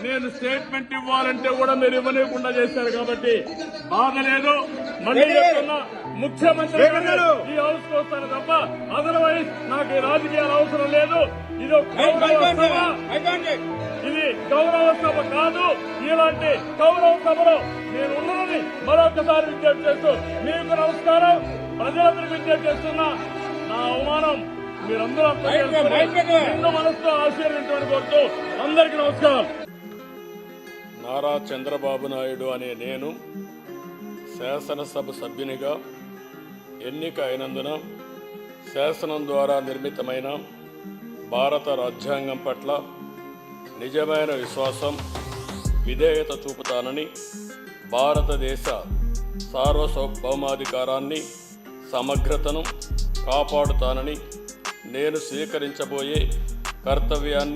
నేను స్టేట్మెంట్ ఇవ్వాలంటే కూడా మీరు ఇవ్వలేకుండా చేశారు కాబట్టి బాధ లేదు. మళ్ళీ చెప్తున్నా, ముఖ్యమంత్రి ఈ హౌస్ కు వస్తాను తప్ప అదర్వైజ్ నాకు ఈ రాజకీయాలు అవసరం లేదు. ఇది ఒక గౌరవ సభ, ఇది గౌరవ సభ కాదు. ఇలాంటి గౌరవ సభలో నేను ఉన్నానని మరొకసారి విజ్ఞప్తి చేస్తూ మీకు నమస్కారం. ప్రజలందరికీ విజ్ఞప్తి చేస్తున్నా, నా అవమానం మీరందరూ అర్థం చేసుకుని నిన్న మనసుతో ఆశీర్వించమని కోరుతూ అందరికీ నమస్కారం. నారా చంద్రబాబు నాయుడు అనే నేను శాసనసభ సభ్యునిగా ఎన్నిక అయినందున శాసనం ద్వారా నిర్మితమైన భారత రాజ్యాంగం పట్ల నిజమైన విశ్వాసం, విధేయత చూపుతానని, భారతదేశ సార్వభౌమాధికారాన్ని, సమగ్రతను కాపాడుతానని, నేను స్వీకరించబోయే కర్తవ్యాన్ని